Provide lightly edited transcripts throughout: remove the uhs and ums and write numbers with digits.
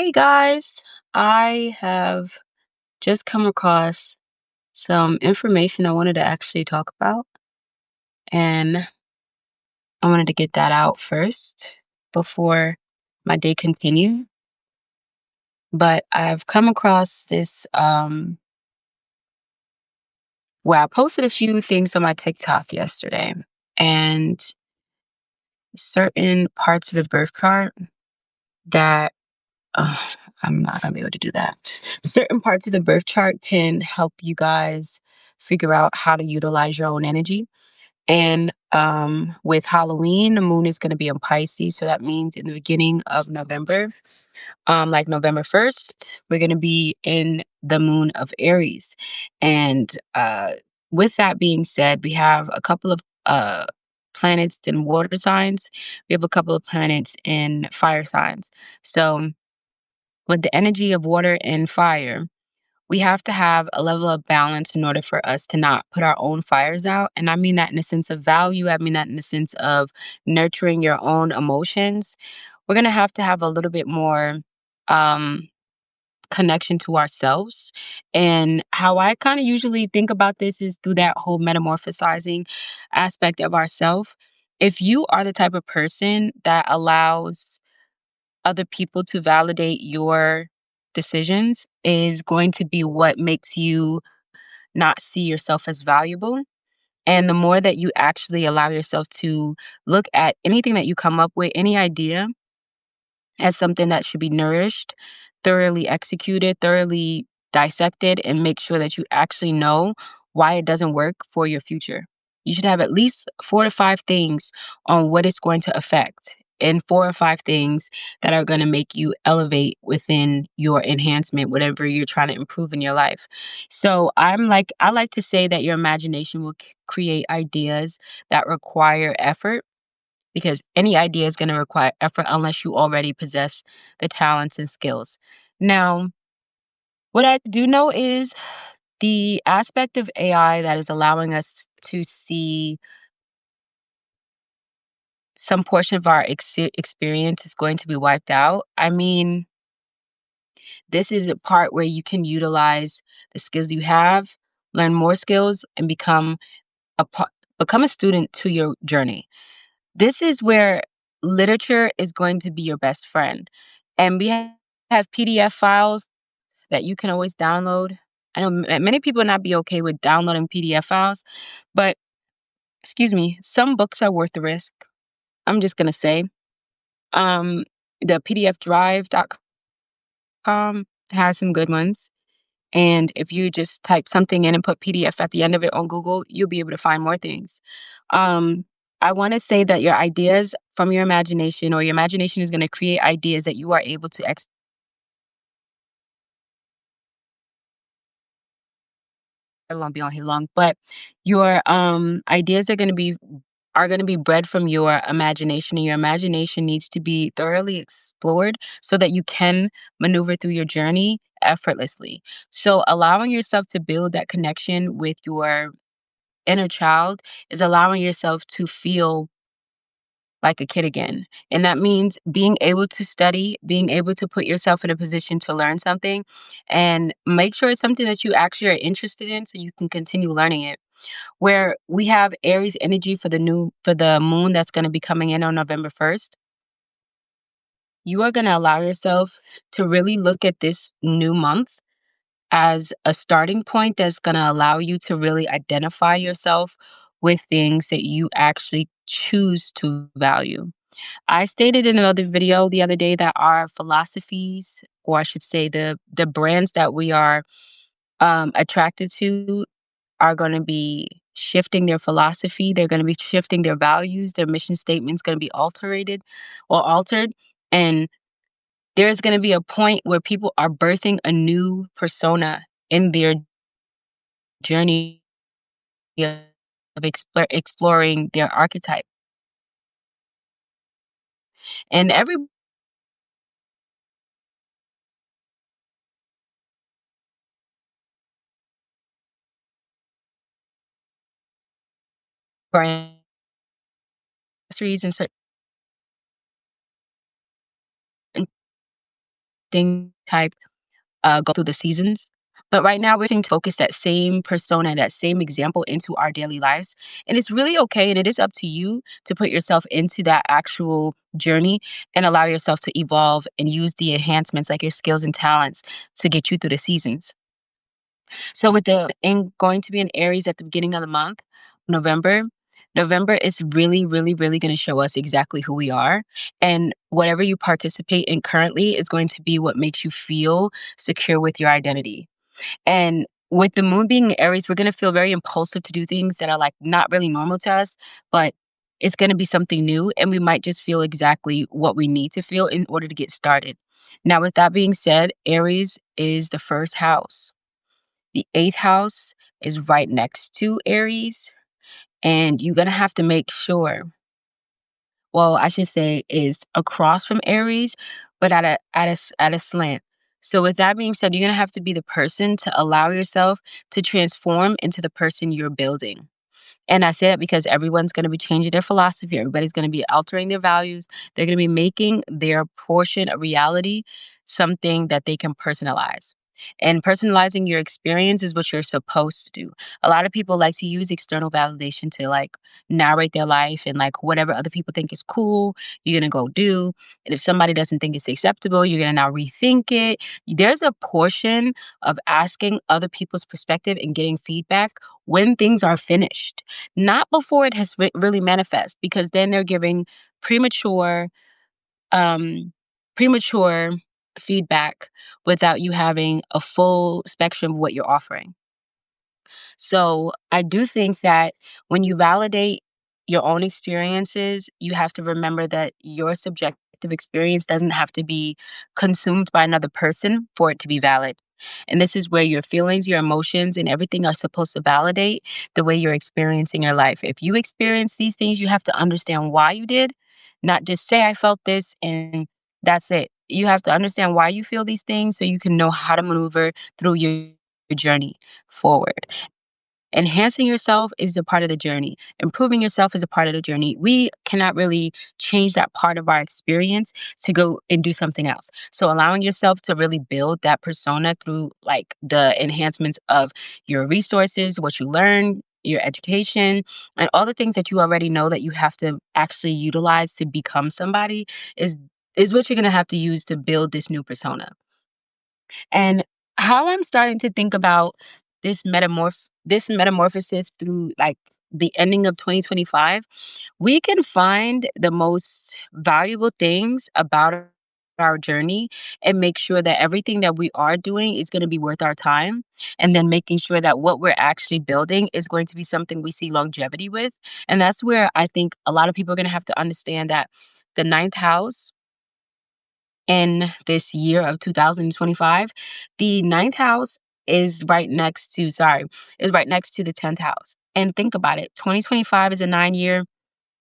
Hey guys, I have just come across some information I wanted to actually talk about, and I wanted to get that out first before my day continue. But I've come across this where I posted a few things on my TikTok yesterday, and certain parts of the birth chart that uh, I'm not gonna be able to do that. Certain parts of the birth chart can help you guys figure out how to utilize your own energy. And with Halloween, the moon is going to be in Pisces, so that means in the beginning of November, like November 1st, we're going to be in the moon of Aries. And with that being said, we have a couple of planets in water signs. We have a couple of planets in fire signs. So with the energy of water and fire, we have to have a level of balance in order for us to not put our own fires out. And I mean that in the sense of value. I mean that in the sense of nurturing your own emotions. We're going to have a little bit more um, connection to ourselves. And how I kind of usually think about this is through that whole metamorphosizing aspect of ourself. If you are the type of person that allows other people to validate your decisions is going to be what makes you not see yourself as valuable. And the more that you actually allow yourself to look at anything that you come up with, any idea, as something that should be nourished, thoroughly executed, thoroughly dissected, and make sure that you actually know why it doesn't work for your future. You should have at least 4 to 5 things on what it's going to affect, and 4 or 5 things that are going to make you elevate within your enhancement, whatever you're trying to improve in your life. So I like to say that your imagination will create ideas that require effort, because any idea is going to require effort unless you already possess the talents and skills. Now, what I do know is the aspect of AI that is allowing us to see some portion of our experience is going to be wiped out. I mean, this is a part where you can utilize the skills you have, learn more skills, and a pa- become a student to your journey. This is where literature is going to be your best friend. And we have PDF files that you can always download. I know many people not be okay with downloading PDF files, but excuse me, some books are worth the risk. I'm just gonna say, um, the PDFdrive.com has some good ones. And if you just type something in and put PDF at the end of it on Google, you'll be able to find more things. Um, I want to say that your ideas from your imagination, or your imagination is going to create ideas that you are able to I won't be on here long, but your ideas are going to be bred from your imagination, and your imagination needs to be thoroughly explored so that you can maneuver through your journey effortlessly. So allowing yourself to build that connection with your inner child is allowing yourself to feel like a kid again. And that means being able to study, being able to put yourself in a position to learn something, and make sure it's something that you actually are interested in so you can continue learning it. Where we have Aries energy for the moon that's going to be coming in on November 1st, you are going to allow yourself to really look at this new month as a starting point that's going to allow you to really identify yourself with things that you actually choose to value. I stated in another video the other day that our philosophies, or I should say the brands that we are attracted to, are going to be shifting their philosophy. They're going to be shifting their values. Their mission statement's going to be altered. And there's going to be a point where people are birthing a new persona in their journey of exploring their archetype. And every brand and certain thing type go through the seasons. But right now, we're trying to focus that same persona, that same example into our daily lives. And it's really okay. And it is up to you to put yourself into that actual journey and allow yourself to evolve and use the enhancements like your skills and talents to get you through the seasons. So with the in going to be in Aries at the beginning of the month, November, November is really, really, really going to show us exactly who we are. And whatever you participate in currently is going to be what makes you feel secure with your identity. And with the moon being in Aries, we're going to feel very impulsive to do things that are like not really normal to us, but it's going to be something new. And we might just feel exactly what we need to feel in order to get started. Now, with that being said, Aries is the first house. The eighth house is right next to Aries, and you're gonna have to make sure, well, I should say, is across from Aries, but at a slant. So with that being said, you're gonna have to be the person to allow yourself to transform into the person you're building. And I say that because everyone's going to be changing their philosophy. Everybody's going to be altering their values. They're going to be making their portion of reality something that they can personalize. And personalizing your experience is what you're supposed to do. A lot of people like to use external validation to like narrate their life and like whatever other people think is cool, you're going to go do. And if somebody doesn't think it's acceptable, you're going to now rethink it. There's a portion of asking other people's perspective and getting feedback when things are finished, not before it has really manifest, because then they're giving premature um premature feedback without you having a full spectrum of what you're offering. So I do think that when you validate your own experiences, you have to remember that your subjective experience doesn't have to be consumed by another person for it to be valid. And this is where your feelings, your emotions, and everything are supposed to validate the way you're experiencing your life. If you experience these things, you have to understand why you did, not just say, I felt this and that's it. You have to understand why you feel these things so you can know how to maneuver through your journey forward. Enhancing yourself is the part of the journey. Improving yourself is a part of the journey. We cannot really change that part of our experience to go and do something else. So allowing yourself to really build that persona through like the enhancements of your resources, what you learn, your education, and all the things that you already know that you have to actually utilize to become somebody is what you're going to have to use to build this new persona. And how I'm starting to think about this metamorphosis through like the ending of 2025, we can find the most valuable things about our journey and make sure that everything that we are doing is going to be worth our time, and then making sure that what we're actually building is going to be something we see longevity with. And that's where I think a lot of people are going to have to understand that the ninth house in this year of 2025, the ninth house is right next to the 10th house. And think about it, 2025 is a 9 year,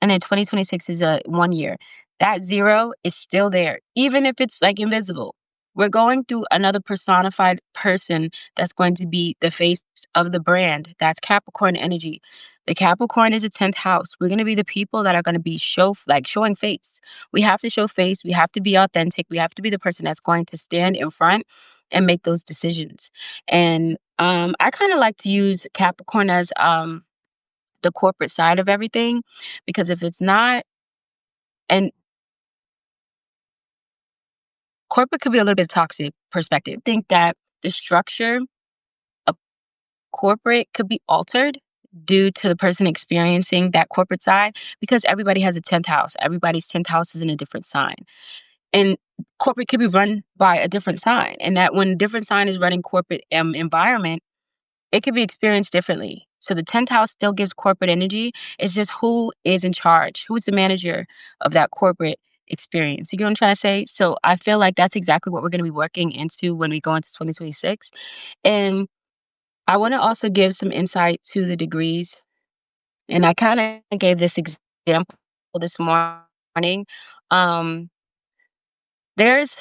and then 2026 is a 1 year. That zero is still there, even if it's like invisible. We're going through another personified person that's going to be the face of the brand. That's Capricorn energy. The Capricorn is a 10th house. We're going to be the people that are going to be showing face. We have to show face. We have to be authentic. We have to be the person that's going to stand in front and make those decisions. And I kind of like to use Capricorn as the corporate side of everything, because if it's not, and corporate could be a little bit toxic perspective. Think that the structure of corporate could be altered due to the person experiencing that corporate side, because everybody has a 10th house. Everybody's 10th house is in a different sign. And corporate could be run by a different sign. And that when a different sign is running corporate environment, it can be experienced differently. So the 10th house still gives corporate energy. It's just who is in charge, who's the manager of that corporate experience. You get what I'm trying to say? So I feel like that's exactly what we're going to be working into when we go into 2026. And I want to also give some insight to the degrees. And I kind of gave this example this morning. Um, there's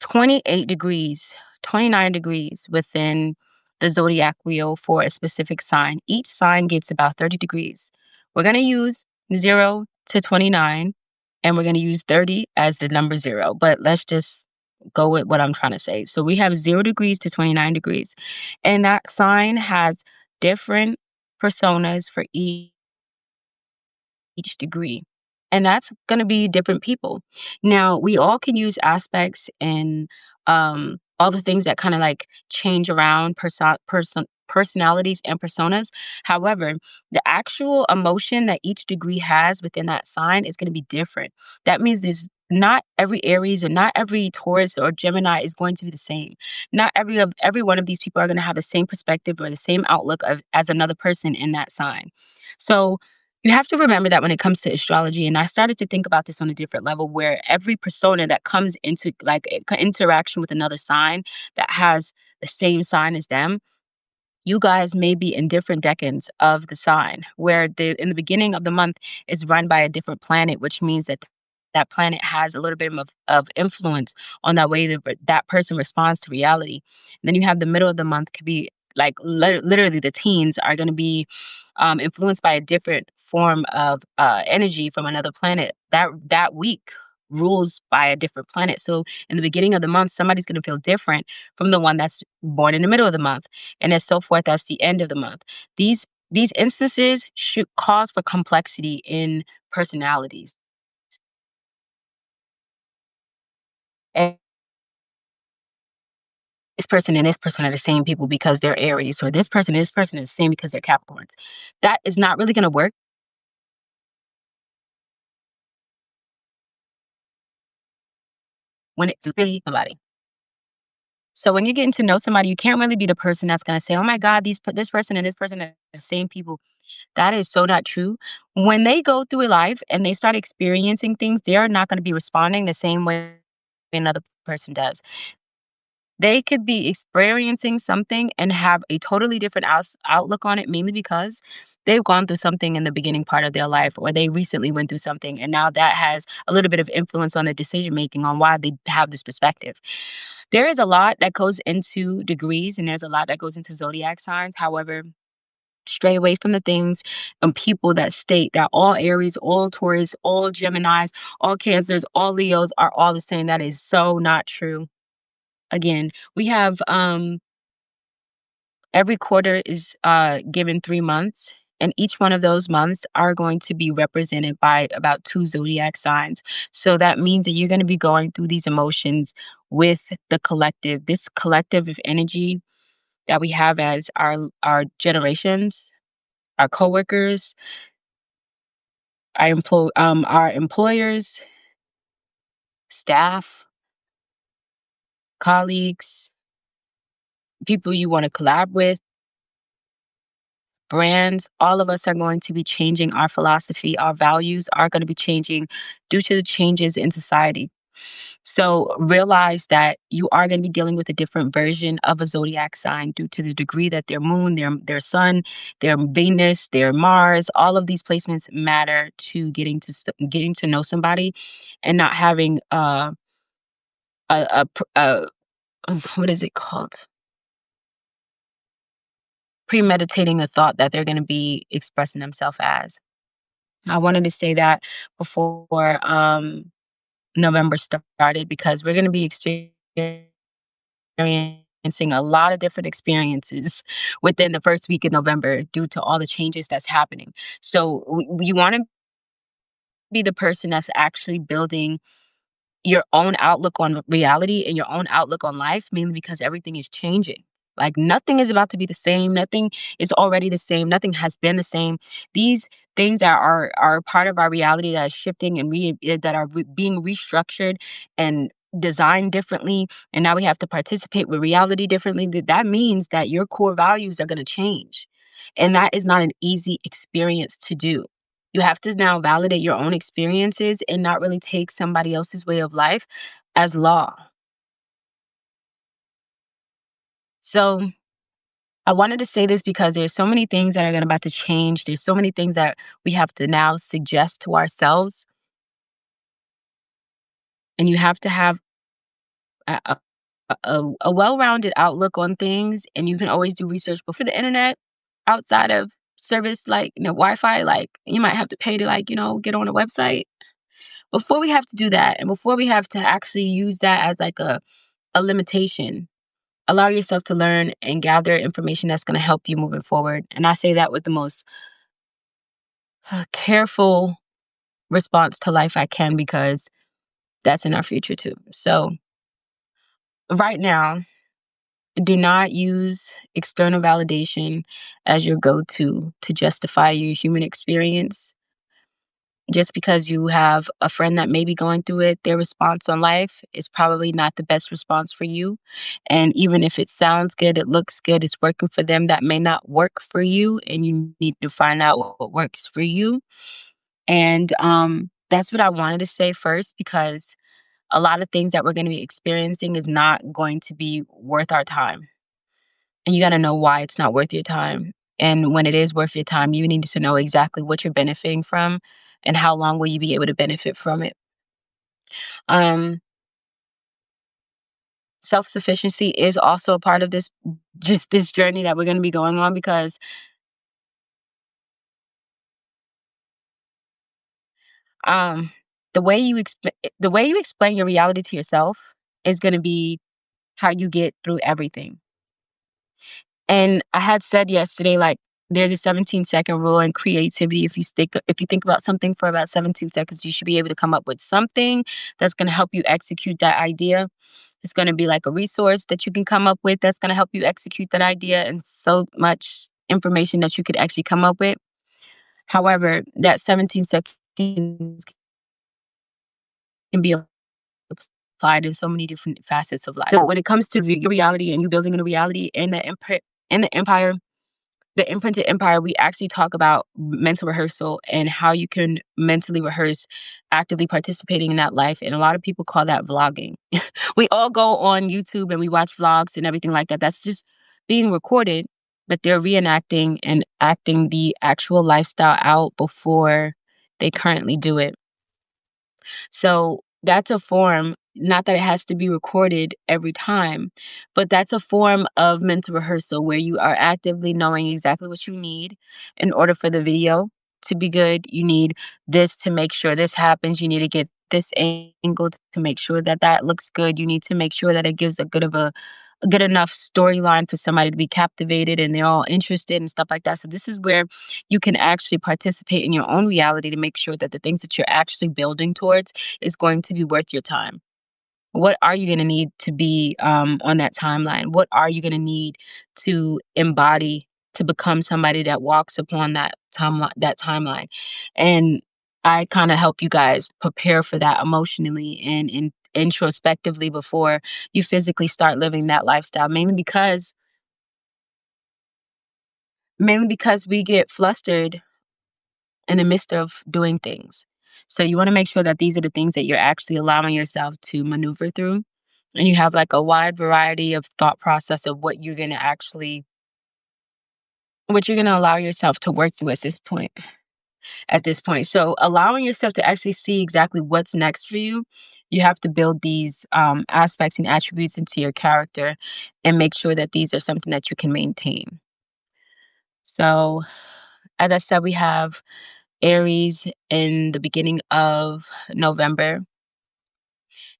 28 degrees, 29 degrees within the zodiac wheel for a specific sign. Each sign gets about 30 degrees. We're going to use 0 to 29, and we're going to use 30 as the number 0. But let's just go with what I'm trying to say. So we have 0 degrees to 29 degrees, and that sign has different personas for each degree. And that's going to be different people. Now, we all can use aspects and all the things that kind of like change around personalities and personas. However, the actual emotion that each degree has within that sign is going to be different. That means there's not every Aries or not every Taurus or Gemini is going to be the same. Not every one of these people are going to have the same perspective or the same outlook as another person in that sign. So you have to remember that when it comes to astrology, and I started to think about this on a different level, where every persona that comes into like interaction with another sign that has the same sign as them, you guys may be in different decans of the sign, where in the beginning of the month is run by a different planet, which means that that planet has a little bit of influence on that way that person responds to reality. And then you have the middle of the month could be like literally the teens are going to be influenced by a different form of energy from another planet. That week rules by a different planet. So in the beginning of the month, somebody's going to feel different from the one that's born in the middle of the month, and as so forth as the end of the month. These instances should cause for complexity in personalities. And this person and this person are the same people because they're Aries, or this person and this person is the same because they're Capricorns. That is not really going to work when it's really somebody. So when you're getting to know somebody, you can't really be the person that's going to say, "Oh my God, this person and this person are the same people." That is so not true. When they go through life and they start experiencing things, they are not going to be responding the same way another person does. They could be experiencing something and have a totally different outlook on it, mainly because they've gone through something in the beginning part of their life, or they recently went through something, and now that has a little bit of influence on their decision making on why they have this perspective. There is a lot that goes into degrees, and there's a lot that goes into zodiac signs. However, stray away from the things and people that state that all Aries, all Taurus, all Geminis, all Cancers, all Leos are all the same. That is so not true. Again, we have every quarter is given 3 months, and each one of those months are going to be represented by about two zodiac signs. So that means that you're going to be going through these emotions with the collective, this collective of energy that we have as our generations, our coworkers, our employers, staff, colleagues, people you want to collab with, brands. All of us are going to be changing our philosophy. Our values are going to be changing due to the changes in society. So realize that you are going to be dealing with a different version of a zodiac sign due to the degree that their moon, their sun, their Venus, their Mars, all of these placements matter to getting to know somebody, and not having a what is it called? Premeditating a thought that they're going to be expressing themselves as. I wanted to say that before November started, because we're going to be experiencing a lot of different experiences within the first week of November due to all the changes that's happening. So you want to be the person that's actually building your own outlook on reality and your own outlook on life, mainly because everything is changing. Like nothing is about to be the same. Nothing is already the same. Nothing has been the same. These things are part of our reality that is shifting and that are being restructured and designed differently. And now we have to participate with reality differently. That means that your core values are going to change, and that is not an easy experience to do. You have to now validate your own experiences and not really take somebody else's way of life as law. So I wanted to say this because there's so many things that are going about to change. There's so many things that we have to now suggest to ourselves, and you have to have a, a well-rounded outlook on things. And you can always do research before the internet outside of service, like Wi-Fi. Like you might have to pay to get on a website. before we have to do that, and before we have to actually use that as like a limitation, allow yourself to learn and gather information that's going to help you moving forward. And I say that with the most careful response to life I can, because that's in our future too. So right now, do not use external validation as your go-to to justify your human experience. Just because you have a friend that may be going through it, their response on life is probably not the best response for you. And even if it sounds good, it looks good, it's working for them, that may not work for you. And you need to find out what works for you. And that's what I wanted to say first, because a lot of things that we're going to be experiencing is not going to be worth our time. And you got to know why it's not worth your time. And when it is worth your time, you need to know exactly what you're benefiting from and how long will you be able to benefit from it. Um, Self-sufficiency is also a part of this journey that we're going to be going on, because um, the way you explain your reality to yourself is going to be how you get through everything. And I had said yesterday, like, there's a 17-second rule in creativity. If you think about something for about 17 seconds, you should be able to come up with something that's going to help you execute that idea. It's going to be like a resource that you can come up with that's going to help you execute that idea, and so much information that you could actually come up with. However, that 17 seconds can be applied in so many different facets of life. So when it comes to your reality and you building a reality in the empire, the imprinted empire, we actually talk about mental rehearsal and how you can mentally rehearse actively participating in that life. And a lot of people call that vlogging. We all go on YouTube and we watch vlogs and everything like that. That's just being recorded, but they're reenacting and acting the actual lifestyle out before they currently do it. So that's a form, not that it has to be recorded every time, but that's a form of mental rehearsal where you are actively knowing exactly what you need in order for the video to be good. You need this to make sure this happens. You need to get this angle to make sure that that looks good. You need to make sure that it gives a good enough storyline for somebody to be captivated and they're all interested and stuff like that. So this is where you can actually participate in your own reality to make sure that the things that you're actually building towards is going to be worth your time. What are you going to need to be on that timeline? What are you going to need to embody to become somebody that walks upon that timeline? And I kind of help you guys prepare for that emotionally and introspectively before you physically start living that lifestyle, mainly because we get flustered in the midst of doing things. So you want to make sure that these are the things that you're actually allowing yourself to maneuver through. And you have like a wide variety of thought process of what you're going to allow yourself to work through at this point. So allowing yourself to actually see exactly what's next for you, you have to build these aspects and attributes into your character and make sure that these are something that you can maintain. So as I said, we have Aries in the beginning of November,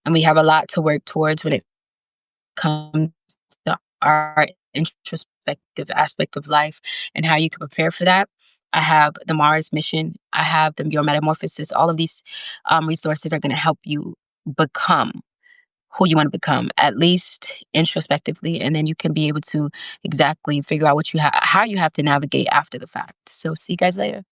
and we have a lot to work towards when it comes to our introspective aspect of life and how you can prepare for that. I have the Mars mission. I have your metamorphosis. All of these resources are going to help you become who you want to become, at least introspectively, and then you can be able to exactly figure out how you have to navigate after the fact. So see you guys later.